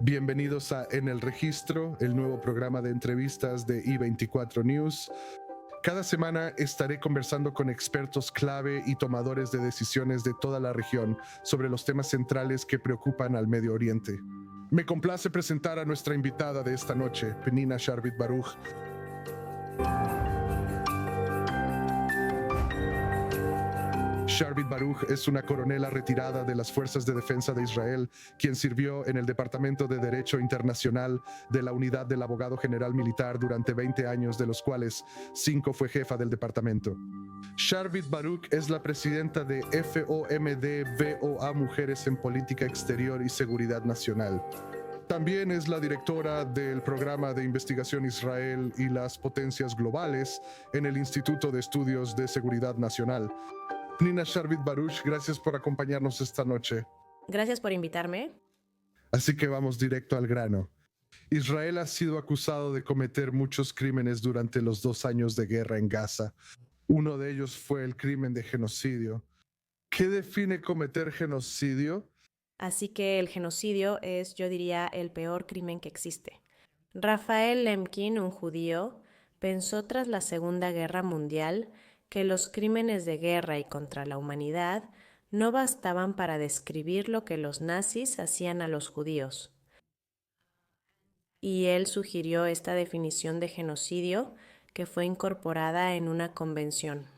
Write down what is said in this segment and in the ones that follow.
Bienvenidos a En el Registro, el nuevo programa de entrevistas de I24 News. Cada semana estaré conversando con expertos clave y tomadores de decisiones de toda la región sobre los temas centrales que preocupan al Medio Oriente. Me complace presentar a nuestra invitada de esta noche, Penina Sharvit Baruch. Sharvit Baruch es una coronela retirada de las Fuerzas de Defensa de Israel, quien sirvió en el Departamento de Derecho Internacional de la Unidad del Abogado General Militar durante 20 años, de los cuales 5 fue jefa del departamento. Sharvit Baruch es la presidenta de FOMD-VOA Mujeres en Política Exterior y Seguridad Nacional. También es la directora del programa de investigación Israel y las potencias globales en el Instituto de Estudios de Seguridad Nacional. Penina Sharvit Baruch, gracias por acompañarnos esta noche. Gracias por invitarme. Así que vamos directo al grano. Israel ha sido acusado de cometer muchos crímenes durante los 2 años de guerra en Gaza. Uno de ellos fue el crimen de genocidio. ¿Qué define cometer genocidio? Así que el genocidio es, yo diría, el peor crimen que existe. Rafael Lemkin, un judío, pensó tras la Segunda Guerra Mundial que los crímenes de guerra y contra la humanidad no bastaban para describir lo que los nazis hacían a los judíos. Y él sugirió esta definición de genocidio que fue incorporada en una convención.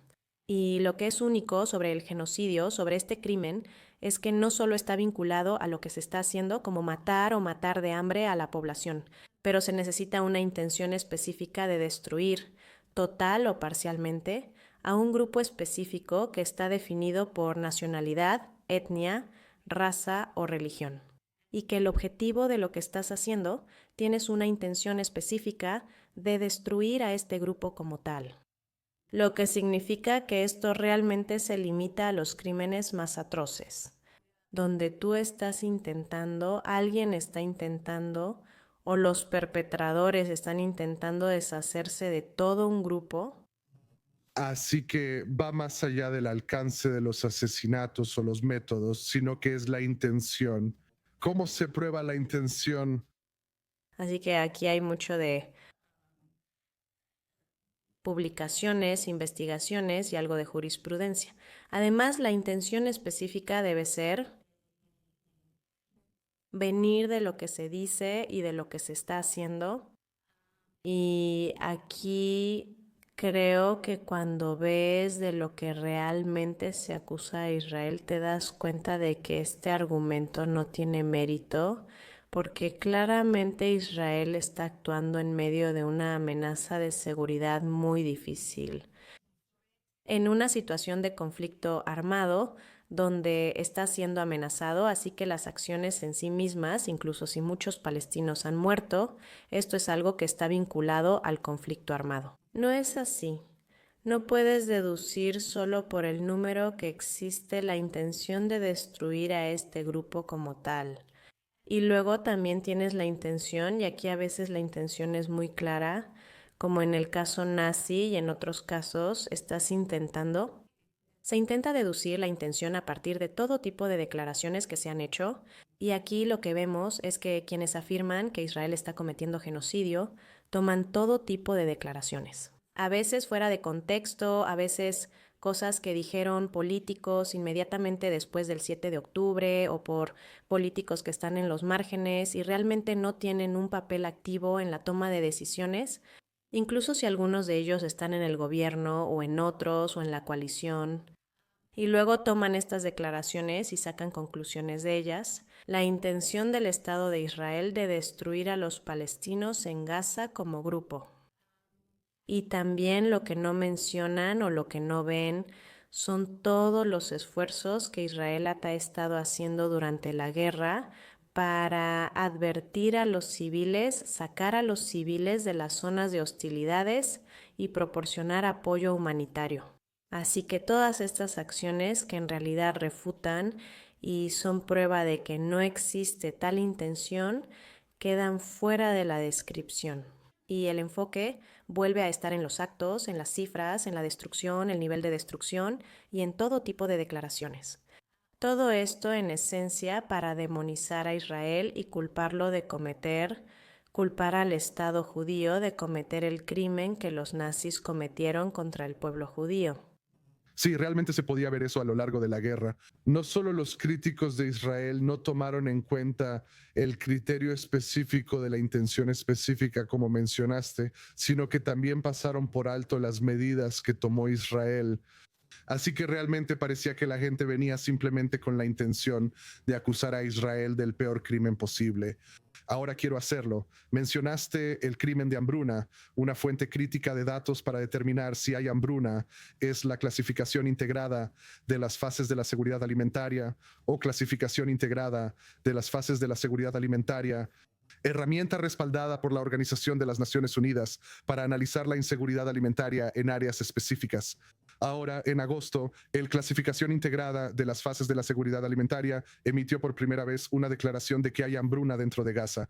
Y lo que es único sobre el genocidio, sobre este crimen, es que no solo está vinculado a lo que se está haciendo, como matar o matar de hambre a la población, pero se necesita una intención específica de destruir, total o parcialmente, a un grupo específico que está definido por nacionalidad, etnia, raza o religión. Y que el objetivo de lo que estás haciendo tienes una intención específica de destruir a este grupo como tal. Lo que significa que esto realmente se limita a los crímenes más atroces, donde tú estás intentando, alguien está intentando, o los perpetradores están intentando deshacerse de todo un grupo. Así que va más allá del alcance de los asesinatos o los métodos, sino que es la intención. ¿Cómo se prueba la intención? Así que aquí hay mucho de publicaciones, investigaciones y algo de jurisprudencia. Además, la intención específica debe ser venir de lo que se dice y de lo que se está haciendo. Y aquí creo que cuando ves de lo que realmente se acusa a Israel, te das cuenta de que este argumento no tiene mérito, porque claramente Israel está actuando en medio de una amenaza de seguridad muy difícil. En una situación de conflicto armado, donde está siendo amenazado, así que las acciones en sí mismas, incluso si muchos palestinos han muerto, esto es algo que está vinculado al conflicto armado. No es así. No puedes deducir solo por el número que existe la intención de destruir a este grupo como tal. Y luego también tienes la intención, y aquí a veces la intención es muy clara, como en el caso nazi y en otros casos, se intenta deducir la intención a partir de todo tipo de declaraciones que se han hecho, y aquí lo que vemos es que quienes afirman que Israel está cometiendo genocidio toman todo tipo de declaraciones. A veces fuera de contexto, a veces cosas que dijeron políticos inmediatamente después del 7 de octubre o por políticos que están en los márgenes y realmente no tienen un papel activo en la toma de decisiones, incluso si algunos de ellos están en el gobierno o en otros o en la coalición. Y luego toman estas declaraciones y sacan conclusiones de ellas. La intención del Estado de Israel de destruir a los palestinos en Gaza como grupo. Y también lo que no mencionan o lo que no ven son todos los esfuerzos que Israel ha estado haciendo durante la guerra para advertir a los civiles, sacar a los civiles de las zonas de hostilidades y proporcionar apoyo humanitario. Así que todas estas acciones que en realidad refutan y son prueba de que no existe tal intención, quedan fuera de la descripción. Y el enfoque vuelve a estar en los actos, en las cifras, en la destrucción, el nivel de destrucción y en todo tipo de declaraciones. Todo esto en esencia para demonizar a Israel y culpar al Estado judío de cometer el crimen que los nazis cometieron contra el pueblo judío. Sí, realmente se podía ver eso a lo largo de la guerra. No solo los críticos de Israel no tomaron en cuenta el criterio específico de la intención específica, como mencionaste, sino que también pasaron por alto las medidas que tomó Israel. Así que realmente parecía que la gente venía simplemente con la intención de acusar a Israel del peor crimen posible. Ahora quiero hacerlo. Mencionaste el crimen de hambruna. Una fuente crítica de datos para determinar si hay hambruna es la clasificación integrada de las fases de la seguridad alimentaria o clasificación integrada de las fases de la seguridad alimentaria, herramienta respaldada por la Organización de las Naciones Unidas para analizar la inseguridad alimentaria en áreas específicas. Ahora, en agosto, el Clasificación Integrada de las Fases de la Seguridad Alimentaria emitió por primera vez una declaración de que hay hambruna dentro de Gaza.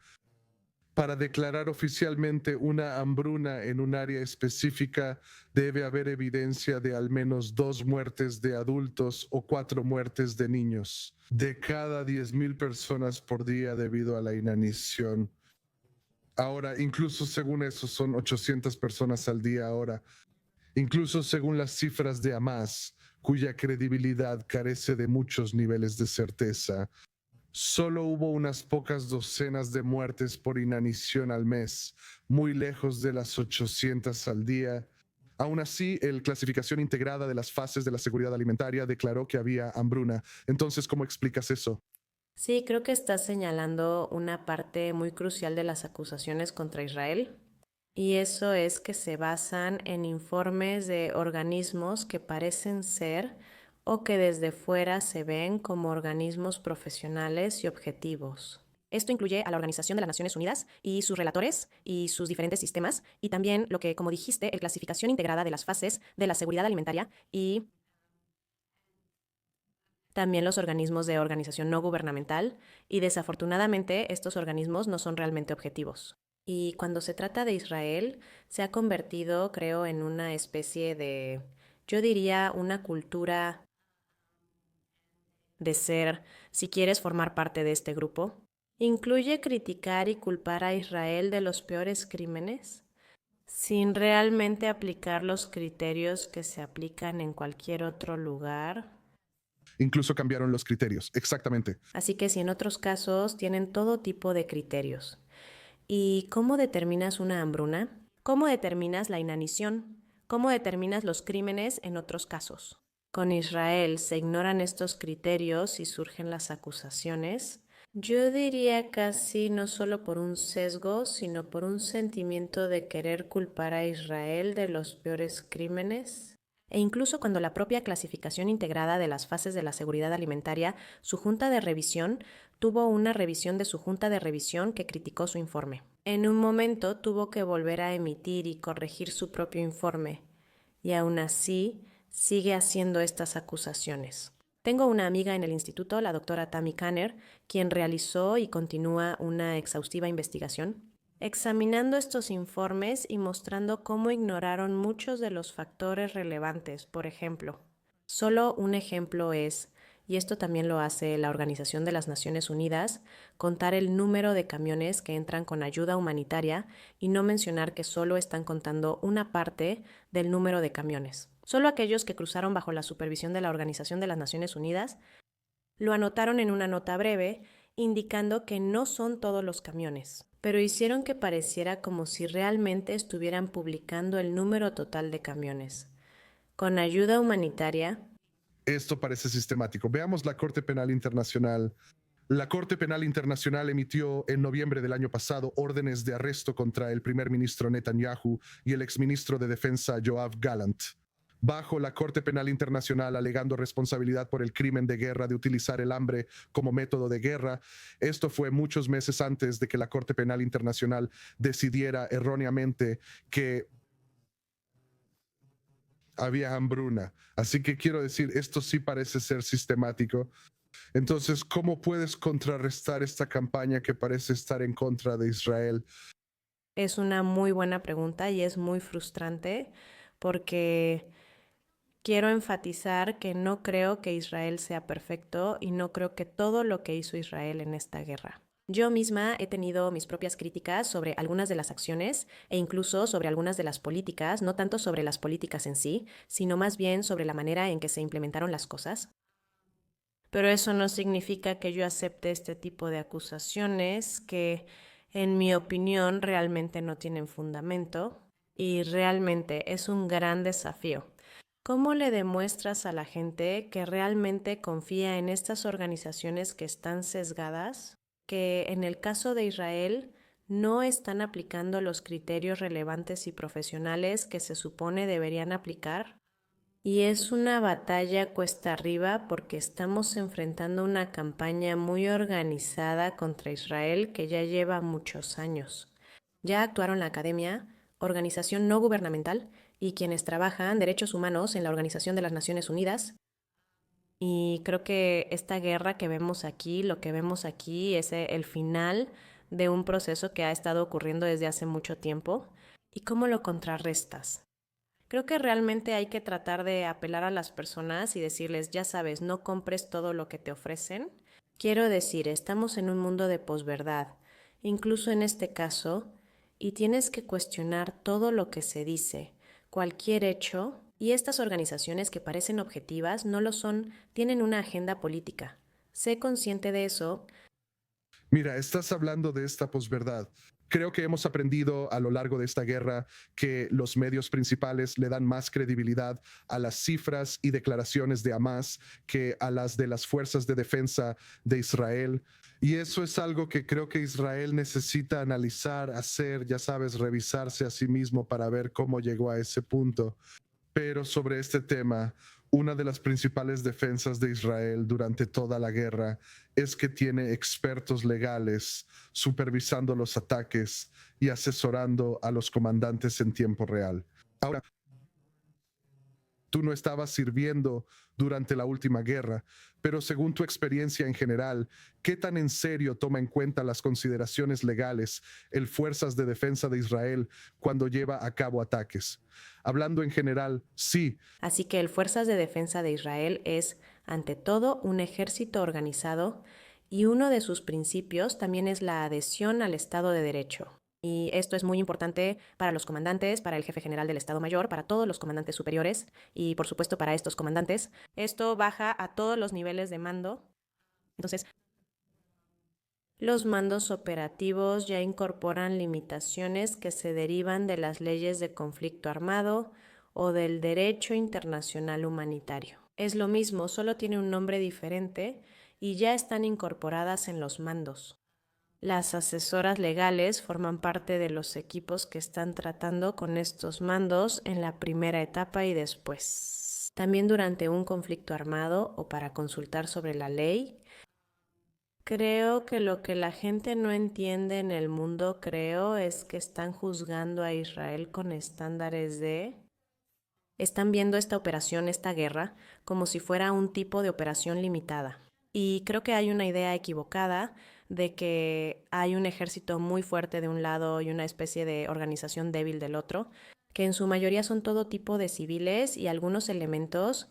Para declarar oficialmente una hambruna en un área específica, debe haber evidencia de al menos 2 muertes de adultos o 4 muertes de niños de cada 10,000 personas por día debido a la inanición. Ahora, incluso según eso, son 800 personas al día ahora. Incluso según las cifras de Hamas, cuya credibilidad carece de muchos niveles de certeza, solo hubo unas pocas docenas de muertes por inanición al mes, muy lejos de las 800 al día. Aún así, el Clasificación Integrada de las Fases de la Seguridad Alimentaria declaró que había hambruna. Entonces, ¿cómo explicas eso? Sí, creo que estás señalando una parte muy crucial de las acusaciones contra Israel, y eso es que se basan en informes de organismos que parecen ser o que desde fuera se ven como organismos profesionales y objetivos. Esto incluye a la Organización de las Naciones Unidas y sus relatores y sus diferentes sistemas, y también lo que, como dijiste, el clasificación integrada de las fases de la seguridad alimentaria y también los organismos de organización no gubernamental, y desafortunadamente estos organismos no son realmente objetivos. Y cuando se trata de Israel, se ha convertido, creo, en una especie de, yo diría, una cultura de ser, si quieres formar parte de este grupo. Incluye criticar y culpar a Israel de los peores crímenes, sin realmente aplicar los criterios que se aplican en cualquier otro lugar. Incluso cambiaron los criterios. Exactamente. Así que si en otros casos tienen todo tipo de criterios. ¿Y cómo determinas una hambruna? ¿Cómo determinas la inanición? ¿Cómo determinas los crímenes en otros casos? Con Israel se ignoran estos criterios y surgen las acusaciones. Yo diría casi no solo por un sesgo, sino por un sentimiento de querer culpar a Israel de los peores crímenes. E incluso cuando la propia clasificación integrada de las fases de la seguridad alimentaria, su junta de revisión, tuvo una revisión de su junta de revisión que criticó su informe. En un momento tuvo que volver a emitir y corregir su propio informe, y aún así sigue haciendo estas acusaciones. Tengo una amiga en el instituto, la doctora Tammy Kanner, quien realizó y continúa una exhaustiva investigación, examinando estos informes y mostrando cómo ignoraron muchos de los factores relevantes. Por ejemplo, solo un ejemplo es, y esto también lo hace la Organización de las Naciones Unidas, contar el número de camiones que entran con ayuda humanitaria y no mencionar que solo están contando una parte del número de camiones. Solo aquellos que cruzaron bajo la supervisión de la Organización de las Naciones Unidas lo anotaron en una nota breve, indicando que no son todos los camiones, pero hicieron que pareciera como si realmente estuvieran publicando el número total de camiones. Con ayuda humanitaria, Esto parece sistemático. Veamos la Corte Penal Internacional. La Corte Penal Internacional emitió en noviembre del año pasado órdenes de arresto contra el primer ministro Netanyahu y el exministro de Defensa Yoav Gallant, bajo la Corte Penal Internacional, alegando responsabilidad por el crimen de guerra de utilizar el hambre como método de guerra. Esto fue muchos meses antes de que la Corte Penal Internacional decidiera erróneamente que había hambruna. Así que quiero decir, esto sí parece ser sistemático. Entonces, ¿cómo puedes contrarrestar esta campaña que parece estar en contra de Israel? es una muy buena pregunta y es muy frustrante porque quiero enfatizar que no creo que Israel sea perfecto y no creo que todo lo que hizo Israel en esta guerra. Yo misma he tenido mis propias críticas sobre algunas de las acciones e incluso sobre algunas de las políticas, no tanto sobre las políticas en sí, sino más bien sobre la manera en que se implementaron las cosas. Pero eso no significa que yo acepte este tipo de acusaciones que, en mi opinión, realmente no tienen fundamento y realmente es un gran desafío. ¿Cómo le demuestras a la gente que realmente confía en estas organizaciones que están sesgadas, que en el caso de Israel no están aplicando los criterios relevantes y profesionales que se supone deberían aplicar? Y es una batalla cuesta arriba porque estamos enfrentando una campaña muy organizada contra Israel que ya lleva muchos años. Ya actuaron la academia, organización no gubernamental y quienes trabajan derechos humanos en la Organización de las Naciones Unidas. Y creo que esta guerra que vemos aquí, lo que vemos aquí es el final de un proceso que ha estado ocurriendo desde hace mucho tiempo. ¿Y cómo lo contrarrestas? Creo que realmente hay que tratar de apelar a las personas y decirles, ya sabes, no compres todo lo que te ofrecen. Quiero decir, estamos en un mundo de posverdad, incluso en este caso, y tienes que cuestionar todo lo que se dice, cualquier hecho, y estas organizaciones que parecen objetivas no lo son, tienen una agenda política. Sé consciente de eso. Mira, estás hablando de esta posverdad. Creo que hemos aprendido a lo largo de esta guerra que los medios principales le dan más credibilidad a las cifras y declaraciones de Hamas que a las de las fuerzas de defensa de Israel. Y eso es algo que creo que Israel necesita analizar, hacer, ya sabes, revisarse a sí mismo para ver cómo llegó a ese punto. Pero sobre este tema, una de las principales defensas de Israel durante toda la guerra es que tiene expertos legales supervisando los ataques y asesorando a los comandantes en tiempo real. Ahora, tú no estabas sirviendo durante la última guerra, pero según tu experiencia en general, ¿qué tan en serio toma en cuenta las consideraciones legales el Fuerzas de Defensa de Israel cuando lleva a cabo ataques? Hablando en general, sí. Así que el Fuerzas de Defensa de Israel es, ante todo, un ejército organizado y uno de sus principios también es la adhesión al Estado de Derecho. Y esto es muy importante para los comandantes, para el jefe general del Estado Mayor, para todos los comandantes superiores y, por supuesto, para estos comandantes. Esto baja a todos los niveles de mando. Entonces, los mandos operativos ya incorporan limitaciones que se derivan de las leyes de conflicto armado o del derecho internacional humanitario. Es lo mismo, solo tiene un nombre diferente y ya están incorporadas en los mandos. Las asesoras legales forman parte de los equipos que están tratando con estos mandos en la primera etapa y después. También durante un conflicto armado o para consultar sobre la ley. Creo que lo que la gente no entiende en el mundo, es que están juzgando a Israel con estándares de... Están viendo esta operación, esta guerra, como si fuera un tipo de operación limitada. Y creo que hay una idea equivocada de que hay un ejército muy fuerte de un lado y una especie de organización débil del otro, que en su mayoría son todo tipo de civiles y algunos elementos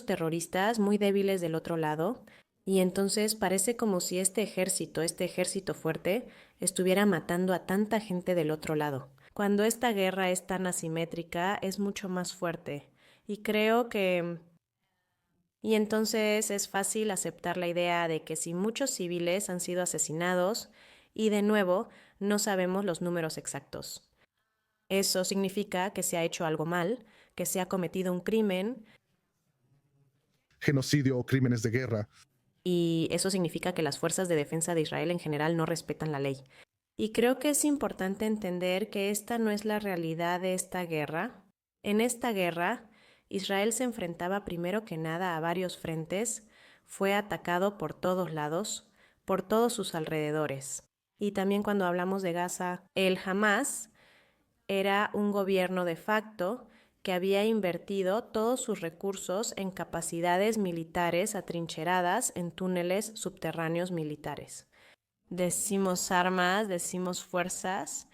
terroristas muy débiles del otro lado. Y entonces parece como si este ejército fuerte, estuviera matando a tanta gente del otro lado. Cuando esta guerra es tan asimétrica, es mucho más fuerte. Y creo que... Y entonces es fácil aceptar la idea de que si muchos civiles han sido asesinados, y de nuevo, no sabemos los números exactos. Eso significa que se ha hecho algo mal, que se ha cometido un crimen. Genocidio o crímenes de guerra. Y eso significa que las fuerzas de defensa de Israel en general no respetan la ley. Y creo que es importante entender que esta no es la realidad de esta guerra. En esta guerra, Israel se enfrentaba primero que nada a varios frentes, fue atacado por todos lados, por todos sus alrededores. Y también cuando hablamos de Gaza, el Hamas era un gobierno de facto que había invertido todos sus recursos en capacidades militares atrincheradas en túneles subterráneos militares. Decimos armas, decimos fuerzas.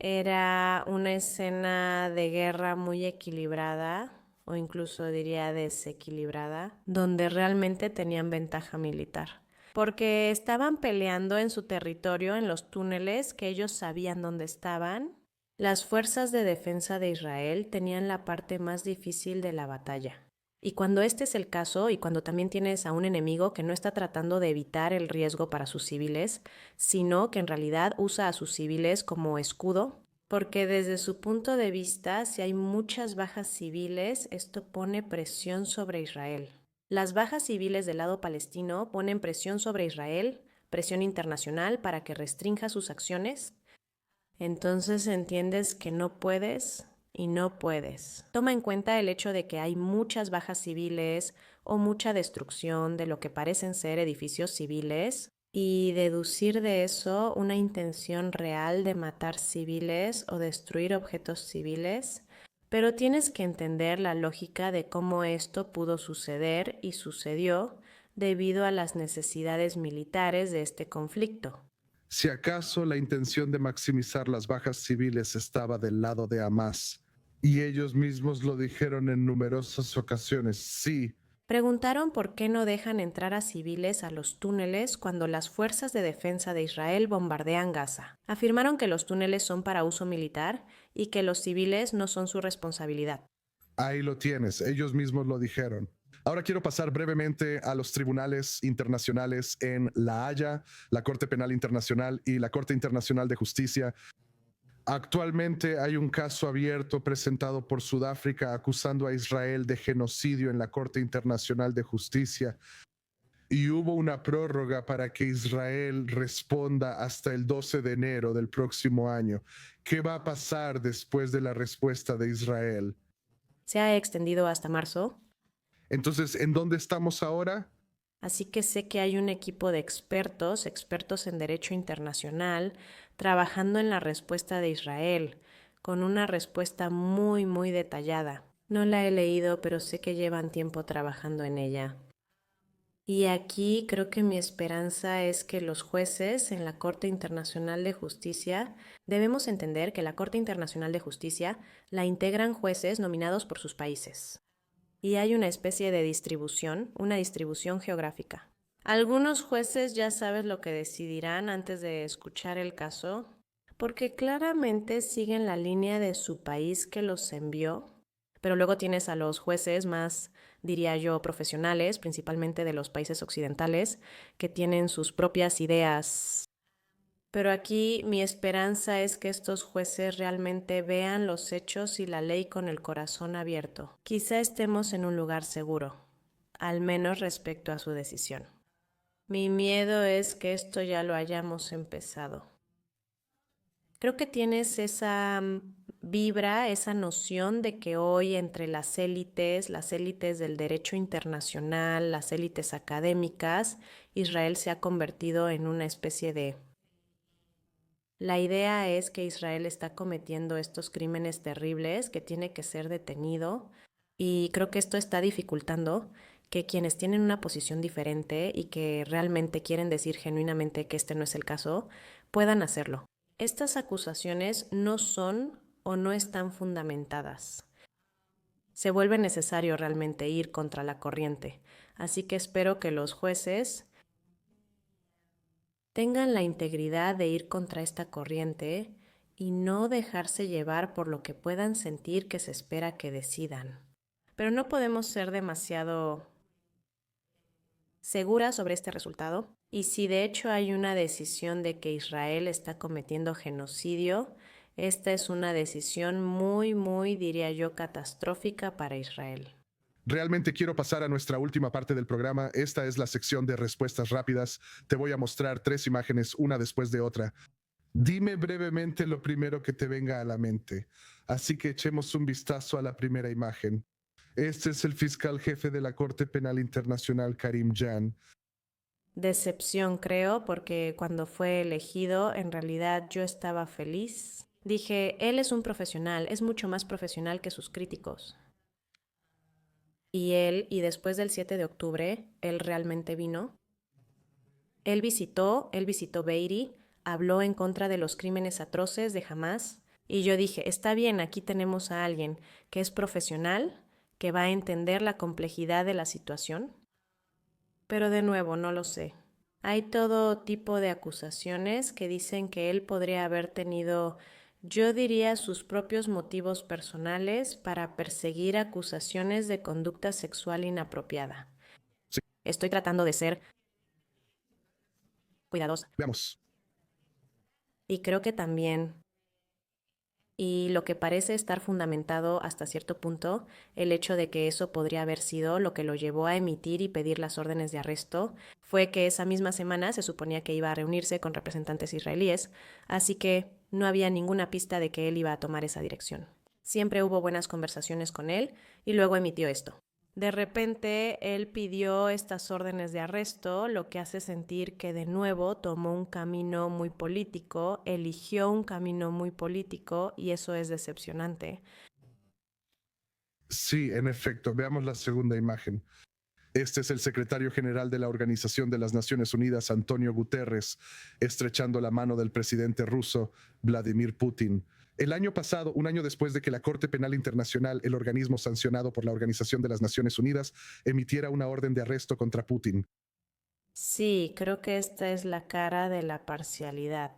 Era una escena de guerra muy equilibrada o incluso diría desequilibrada, donde realmente tenían ventaja militar. Porque estaban peleando en su territorio, en los túneles que ellos sabían dónde estaban. Las fuerzas de defensa de Israel tenían la parte más difícil de la batalla. Y cuando este es el caso, y cuando también tienes a un enemigo que no está tratando de evitar el riesgo para sus civiles, sino que en realidad usa a sus civiles como escudo, porque desde su punto de vista, si hay muchas bajas civiles, esto pone presión sobre Israel. Las bajas civiles del lado palestino ponen presión sobre Israel, presión internacional para que restrinja sus acciones. Entonces entiendes que no puedes y no puedes. Toma en cuenta el hecho de que hay muchas bajas civiles o mucha destrucción de lo que parecen ser edificios civiles y deducir de eso una intención real de matar civiles o destruir objetos civiles, pero tienes que entender la lógica de cómo esto pudo suceder y sucedió debido a las necesidades militares de este conflicto. Si acaso la intención de maximizar las bajas civiles estaba del lado de Hamas, y ellos mismos lo dijeron en numerosas ocasiones, sí. Preguntaron por qué no dejan entrar a civiles a los túneles cuando las fuerzas de defensa de Israel bombardean Gaza. Afirmaron que los túneles son para uso militar y que los civiles no son su responsabilidad. Ahí lo tienes, ellos mismos lo dijeron. Ahora quiero pasar brevemente a los tribunales internacionales en La Haya, la Corte Penal Internacional y la Corte Internacional de Justicia. Actualmente hay un caso abierto presentado por Sudáfrica acusando a Israel de genocidio en la Corte Internacional de Justicia y hubo una prórroga para que Israel responda hasta el 12 de enero del próximo año. ¿Qué va a pasar después de la respuesta de Israel? Se ha extendido hasta marzo, Entonces, ¿en dónde estamos ahora? así que sé que hay un equipo de expertos en derecho internacional, trabajando en la respuesta de Israel, con una respuesta muy, muy detallada. No la he leído, pero sé que llevan tiempo trabajando en ella. Y aquí creo que mi esperanza es que los jueces en la Corte Internacional de Justicia, debemos entender que la Corte Internacional de Justicia la integran jueces nominados por sus países. Y hay una especie de distribución, una distribución geográfica. Algunos jueces ya sabes lo que decidirán antes de escuchar el caso, porque claramente siguen la línea de su país que los envió, pero luego tienes a los jueces más, diría yo, profesionales, principalmente de los países occidentales, que tienen sus propias ideas. Pero aquí mi esperanza es que estos jueces realmente vean los hechos y la ley con el corazón abierto. Quizá estemos en un lugar seguro, al menos respecto a su decisión. Mi miedo es que esto ya lo hayamos empezado. Creo que tienes esa vibra, esa noción de que hoy entre las élites del derecho internacional, las élites académicas, Israel se ha convertido en una especie de... La idea es que Israel está cometiendo estos crímenes terribles, que tiene que ser detenido, y creo que esto está dificultando que quienes tienen una posición diferente y que realmente quieren decir genuinamente que este no es el caso, puedan hacerlo. Estas acusaciones no son o no están fundamentadas. Se vuelve necesario realmente ir contra la corriente, así que espero que los jueces tengan la integridad de ir contra esta corriente y no dejarse llevar por lo que puedan sentir que se espera que decidan. Pero no podemos ser demasiado seguras sobre este resultado, y si de hecho hay una decisión de que Israel está cometiendo genocidio, esta es una decisión muy, diría yo, catastrófica para Israel. Realmente quiero pasar a nuestra última parte del programa. Esta es la sección de respuestas rápidas. Te voy a mostrar 3 imágenes, una después de otra. Dime brevemente lo primero que te venga a la mente. Así que echemos un vistazo a la primera imagen. Este es el fiscal jefe de la Corte Penal Internacional, Karim Jan. Decepción, creo, porque cuando fue elegido, en realidad yo estaba feliz. Dije, él es un profesional, es mucho más profesional que sus críticos. Y después del 7 de octubre, él realmente vino. Él visitó Beirut, habló en contra de los crímenes atroces de Hamás, y yo dije, está bien, aquí tenemos a alguien que es profesional, que va a entender la complejidad de la situación? Pero de nuevo, no lo sé. Hay todo tipo de acusaciones que dicen que él podría haber tenido, yo diría, sus propios motivos personales para perseguir acusaciones de conducta sexual inapropiada. Sí, Estoy tratando de ser cuidadosa. veamos. Y creo que también, y lo que parece estar fundamentado hasta cierto punto, el hecho de que eso podría haber sido lo que lo llevó a emitir y pedir las órdenes de arresto, fue que esa misma semana se suponía que iba a reunirse con representantes israelíes, así que no había ninguna pista de que él iba a tomar esa dirección. Siempre hubo buenas conversaciones con él y luego emitió esto. De repente, él pidió estas órdenes de arresto, lo que hace sentir que de nuevo tomó un camino muy político, eligió un camino muy político y eso es decepcionante. Sí, en efecto, veamos la segunda imagen. Este es el secretario general de la Organización de las Naciones Unidas, Antonio Guterres, estrechando la mano del presidente ruso, Vladimir Putin. El año pasado, un año después de que la Corte Penal Internacional, el organismo sancionado por la Organización de las Naciones Unidas, emitiera una orden de arresto contra Putin. Sí, creo que esta es la cara de la parcialidad.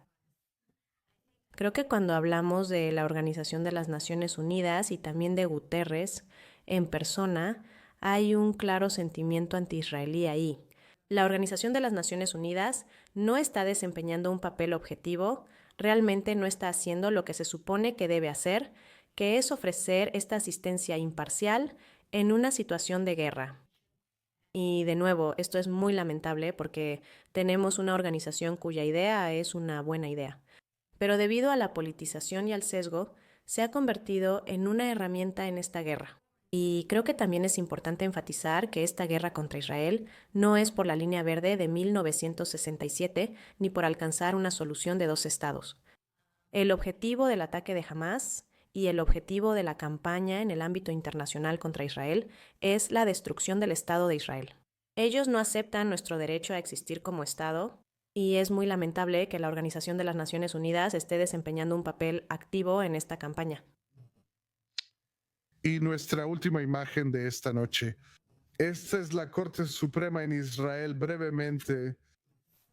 Creo que cuando hablamos de la Organización de las Naciones Unidas y también de Guterres en persona, hay un claro sentimiento anti-israelí ahí. La Organización de las Naciones Unidas no está desempeñando un papel objetivo, realmente no está haciendo lo que se supone que debe hacer, que es ofrecer esta asistencia imparcial en una situación de guerra. Y de nuevo, esto es muy lamentable porque tenemos una organización cuya idea es una buena idea. Pero debido a la politización y al sesgo, se ha convertido en una herramienta en esta guerra. Y creo que también es importante enfatizar que esta guerra contra Israel no es por la línea verde de 1967 ni por alcanzar una solución de dos estados. El objetivo del ataque de Hamás y el objetivo de la campaña en el ámbito internacional contra Israel es la destrucción del Estado de Israel. Ellos no aceptan nuestro derecho a existir como Estado y es muy lamentable que la Organización de las Naciones Unidas esté desempeñando un papel activo en esta campaña. Y nuestra última imagen de esta noche. Esta es la Corte Suprema en Israel, brevemente.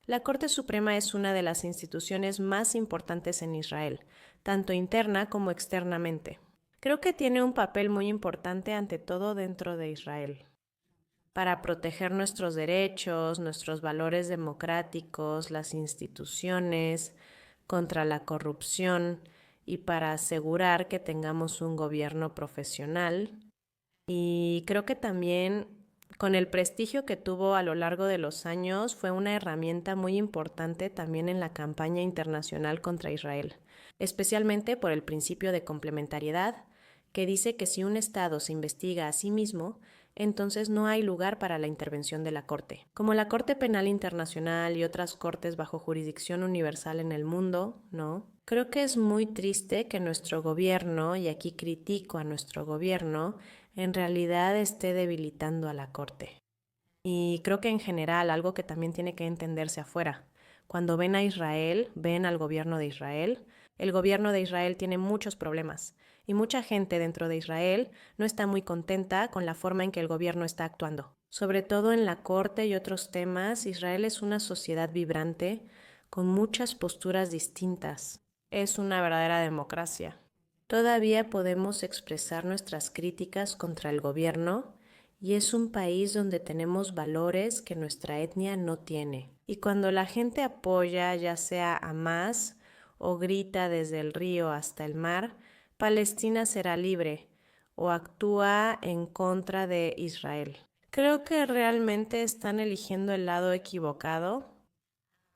La Corte Suprema es una de las instituciones más importantes en Israel, tanto interna como externamente. Creo que tiene un papel muy importante ante todo dentro de Israel, para proteger nuestros derechos, nuestros valores democráticos, las instituciones, contra la corrupción y para asegurar que tengamos un gobierno profesional. Y creo que también con el prestigio que tuvo a lo largo de los años fue una herramienta muy importante también en la campaña internacional contra Israel, especialmente por el principio de complementariedad, que dice que si un Estado se investiga a sí mismo, entonces no hay lugar para la intervención de la Corte. Como la Corte Penal Internacional y otras cortes bajo jurisdicción universal en el mundo, ¿no? Creo que es muy triste que nuestro gobierno, y aquí critico a nuestro gobierno, en realidad esté debilitando a la Corte. Y creo que en general, algo que también tiene que entenderse afuera, cuando ven a Israel, ven al gobierno de Israel, el gobierno de Israel tiene muchos problemas y mucha gente dentro de Israel no está muy contenta con la forma en que el gobierno está actuando. Sobre todo en la Corte y otros temas, Israel es una sociedad vibrante con muchas posturas distintas. Es una verdadera democracia. Todavía podemos expresar nuestras críticas contra el gobierno y es un país donde tenemos valores que nuestra etnia no tiene. Y cuando la gente apoya ya sea a Hamás o grita desde el río hasta el mar, Palestina será libre o actúa en contra de Israel. Creo que realmente están eligiendo el lado equivocado,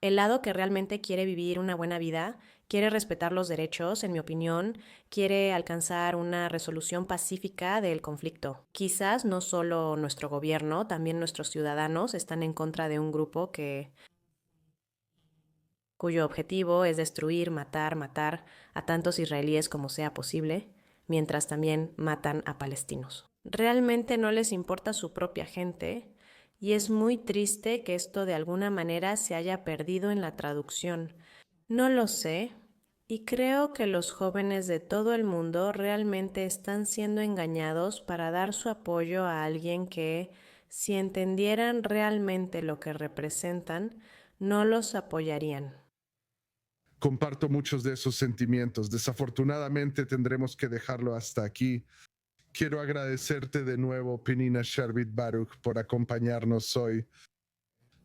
el lado que realmente quiere vivir una buena vida, quiere respetar los derechos, en mi opinión, quiere alcanzar una resolución pacífica del conflicto. Quizás no solo nuestro gobierno, también nuestros ciudadanos están en contra de un grupo cuyo objetivo es destruir, matar a tantos israelíes como sea posible, mientras también matan a palestinos. Realmente no les importa su propia gente y es muy triste que esto de alguna manera se haya perdido en la traducción. No lo sé, Y creo que los jóvenes de todo el mundo realmente están siendo engañados para dar su apoyo a alguien que, si entendieran realmente lo que representan, no los apoyarían. Comparto muchos de esos sentimientos. Desafortunadamente tendremos que dejarlo hasta aquí. Quiero agradecerte de nuevo, Penina Sherbit Baruch, por acompañarnos hoy.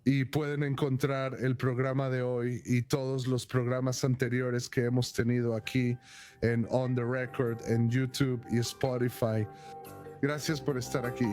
Y pueden encontrar el programa de hoy y todos los programas anteriores que hemos tenido aquí en On the Record, en YouTube y Spotify. Gracias por estar aquí.